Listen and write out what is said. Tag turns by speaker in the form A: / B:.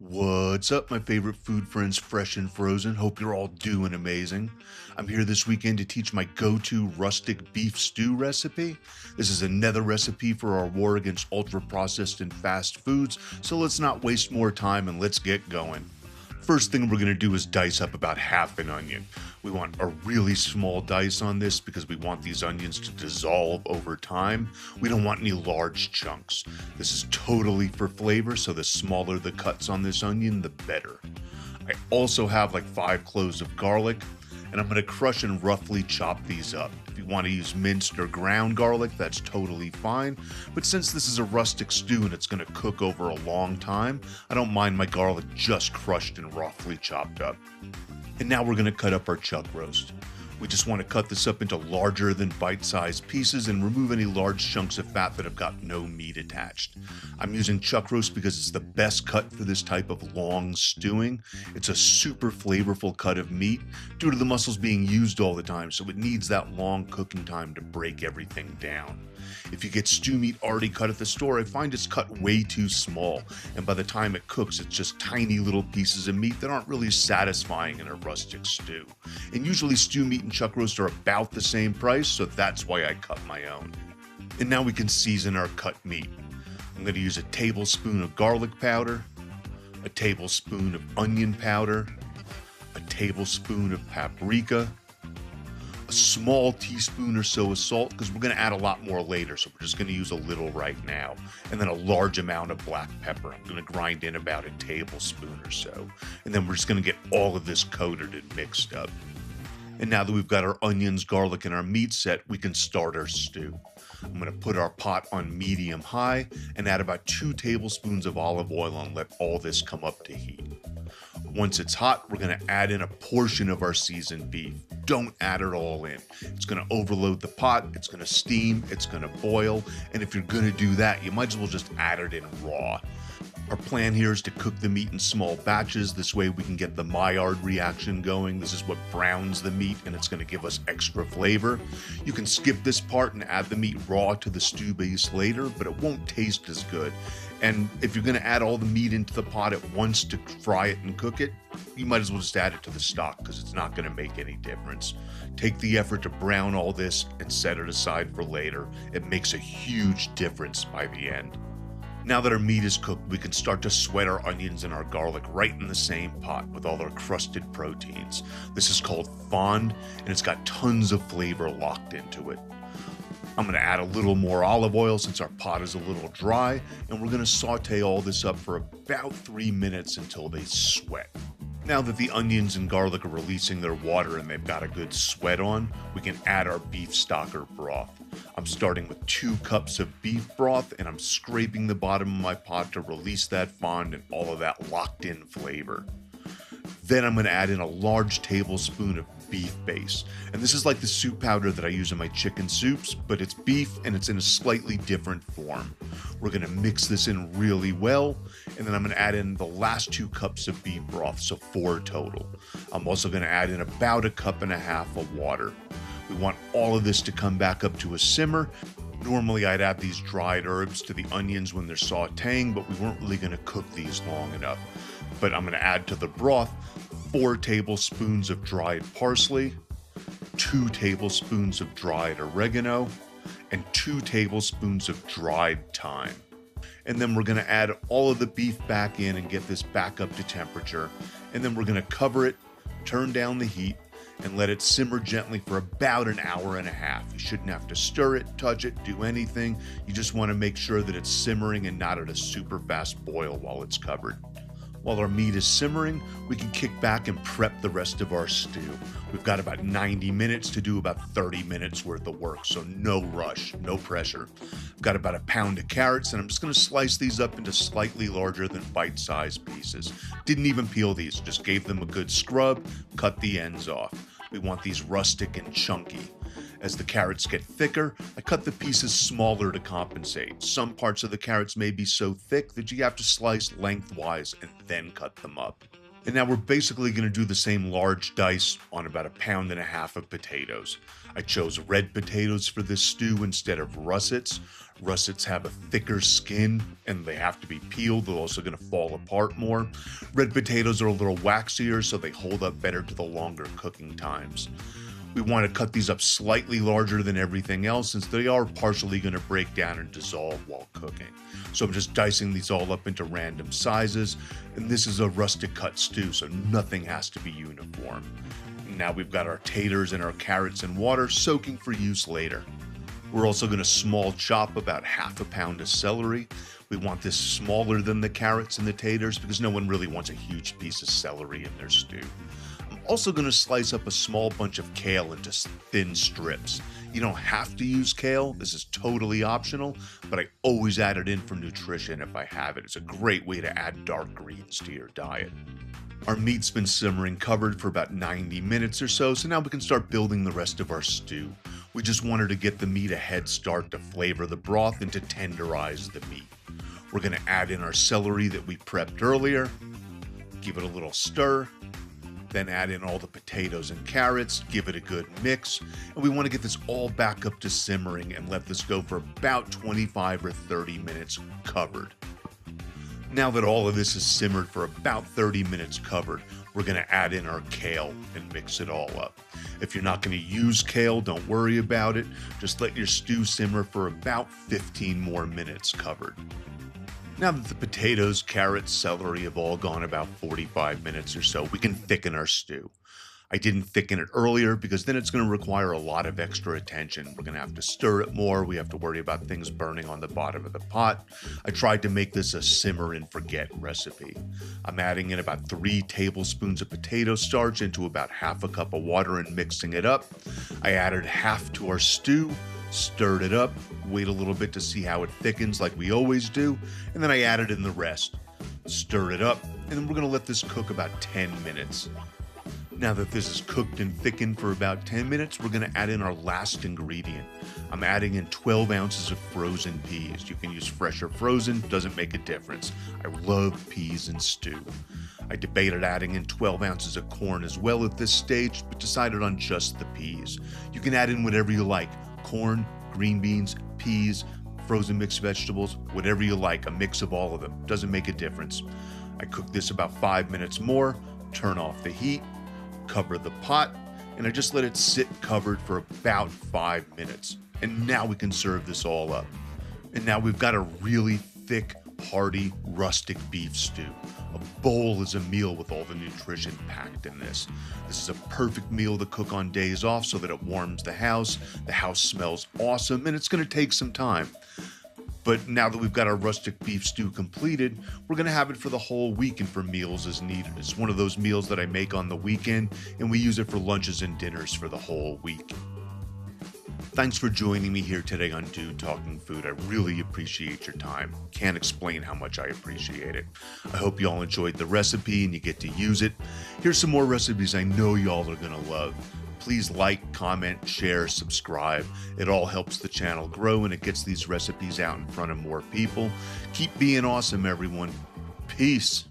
A: What's up, my favorite food friends, fresh and frozen? Hope you're all doing amazing. I'm here this weekend to teach my go-to rustic beef stew recipe. This is another recipe for our war against ultra-processed and fast foods, so let's not waste more time and let's get going. First thing we're going to do is dice up about half an onion. We want a really small dice on this because we want these onions to dissolve over time. We don't want any large chunks. This is totally for flavor, so the smaller the cuts on this onion, the better. I also have like 5 cloves of garlic, and I'm going to crush and roughly chop these up. If you want to use minced or ground garlic, that's totally fine. But since this is a rustic stew and it's going to cook over a long time, I don't mind my garlic just crushed and roughly chopped up. And now we're going to cut up our chuck roast. We just want to cut this up into larger than bite-sized pieces and remove any large chunks of fat that have got no meat attached. I'm using chuck roast because it's the best cut for this type of long stewing. It's a super flavorful cut of meat due to the muscles being used all the time, so it needs that long cooking time to break everything down. If you get stew meat already cut at the store, I find it's cut way too small, and by the time it cooks, it's just tiny little pieces of meat that aren't really satisfying in a rustic stew. And usually stew meat and chuck roast are about the same price, so that's why I cut my own. And now we can season our cut meat. I'm going to use a tablespoon of garlic powder, a tablespoon of onion powder, a tablespoon of paprika, a small teaspoon or so of salt, because we're going to add a lot more later, so we're just going to use a little right now, and then a large amount of black pepper. I'm going to grind in about a tablespoon or so, and then we're just going to get all of this coated and mixed up. And now that we've got our onions, garlic, and our meat set, we can start our stew. I'm going to put our pot on medium-high and add about 2 tablespoons of olive oil and let all this come up to heat. Once it's hot, we're going to add in a portion of our seasoned beef. Don't add it all in. It's going to overload the pot, it's going to steam, it's going to boil, and if you're going to do that, you might as well just add it in raw. Our plan here is to cook the meat in small batches. This way we can get the Maillard reaction going. This is what browns the meat, and it's going to give us extra flavor. You can skip this part and add the meat raw to the stew base later, but it won't taste as good. And if you're going to add all the meat into the pot at once to fry it and cook it, you might as well just add it to the stock because it's not going to make any difference. Take the effort to brown all this and set it aside for later. It makes a huge difference by the end. Now that our meat is cooked, we can start to sweat our onions and our garlic right in the same pot with all our crusted proteins. This is called fond, and it's got tons of flavor locked into it. I'm going to add a little more olive oil since our pot is a little dry, and we're going to saute all this up for about 3 minutes until they sweat. Now that the onions and garlic are releasing their water and they've got a good sweat on, we can add our beef stock or broth. I'm starting with 2 cups of beef broth, and I'm scraping the bottom of my pot to release that fond and all of that locked in flavor. Then I'm going to add in a large tablespoon of beef base. And this is like the soup powder that I use in my chicken soups, but it's beef and it's in a slightly different form. We're going to mix this in really well, and then I'm going to add in the last 2 cups of beef broth, so 4 total. I'm also going to add in about 1.5 cups of water. We want all of this to come back up to a simmer. Normally I'd add these dried herbs to the onions when they're sauteing, but we weren't really going to cook these long enough. But I'm going to add to the broth 4 tablespoons of dried parsley, 2 tablespoons of dried oregano, and 2 tablespoons of dried thyme. And then we're going to add all of the beef back in and get this back up to temperature. And then we're going to cover it, turn down the heat, and let it simmer gently for about 1.5 hours. You shouldn't have to stir it, touch it, do anything. You just want to make sure that it's simmering and not at a super fast boil while it's covered. While our meat is simmering, we can kick back and prep the rest of our stew. We've got about 90 minutes to do about 30 minutes worth of work, so no rush, no pressure. I've got about 1 pound of carrots, and I'm just going to slice these up into slightly larger than bite-sized pieces. Didn't even peel these, just gave them a good scrub, cut the ends off. We want these rustic and chunky. As the carrots get thicker, I cut the pieces smaller to compensate. Some parts of the carrots may be so thick that you have to slice lengthwise and then cut them up. And now we're basically going to do the same large dice on about 1.5 pounds of potatoes. I chose red potatoes for this stew instead of russets. Russets have a thicker skin and they have to be peeled. They're also going to fall apart more. Red potatoes are a little waxier, so they hold up better to the longer cooking times. We want to cut these up slightly larger than everything else since they are partially going to break down and dissolve while cooking. So I'm just dicing these all up into random sizes, and this is a rustic cut stew, so nothing has to be uniform. Now we've got our taters and our carrots in water soaking for use later. We're also going to small chop about 1/2 pound of celery. We want this smaller than the carrots and the taters because no one really wants a huge piece of celery in their stew. I'm also going to slice up a small bunch of kale into thin strips. You don't have to use kale, this is totally optional, but I always add it in for nutrition if I have it. It's a great way to add dark greens to your diet. Our meat's been simmering covered for about 90 minutes or so now we can start building the rest of our stew. We just wanted to get the meat a head start to flavor the broth and to tenderize the meat. We're going to add in our celery that we prepped earlier, give it a little stir, then add in all the potatoes and carrots, give it a good mix, and we want to get this all back up to simmering and let this go for about 25 or 30 minutes covered. Now that all of this is simmered for about 30 minutes covered, we're going to add in our kale and mix it all up. If you're not going to use kale, don't worry about it. Just let your stew simmer for about 15 more minutes covered. Now that the potatoes, carrots, celery have all gone about 45 minutes or so, we can thicken our stew. I didn't thicken it earlier because then it's going to require a lot of extra attention. We're going to have to stir it more. We have to worry about things burning on the bottom of the pot. I tried to make this a simmer and forget recipe. I'm adding in about 3 tablespoons of potato starch into about 1/2 cup of water and mixing it up. I added 1/2 to our stew, stirred it up, wait a little bit to see how it thickens like we always do, and then I added in the rest. Stir it up, and then we're going to let this cook about 10 minutes. Now that this is cooked and thickened for about 10 minutes, we're going to add in our last ingredient. I'm adding in 12 ounces of frozen peas. You can use fresh or frozen, doesn't make a difference. I love peas in stew. I debated adding in 12 ounces of corn as well at this stage, but decided on just the peas. You can add in whatever you like, corn, green beans, peas, frozen mixed vegetables, whatever you like, a mix of all of them, doesn't make a difference. I cook this about 5 minutes more, turn off the heat, cover the pot, and I just let it sit covered for about 5 minutes. And now we can serve this all up. And now we've got a really thick, hearty, rustic beef stew. A bowl is a meal with all the nutrition packed in this. This is a perfect meal to cook on days off so that it warms the house smells awesome, and it's going to take some time. But now that we've got our rustic beef stew completed, we're going to have it for the whole week and for meals as needed. It's one of those meals that I make on the weekend, and we use it for lunches and dinners for the whole week. Thanks for joining me here today on Dude Talking Food. I really appreciate your time. Can't explain how much I appreciate it. I hope you all enjoyed the recipe and you get to use it. Here's some more recipes I know y'all are going to love. Please like, comment, share, subscribe. It all helps the channel grow and it gets these recipes out in front of more people. Keep being awesome, everyone. Peace.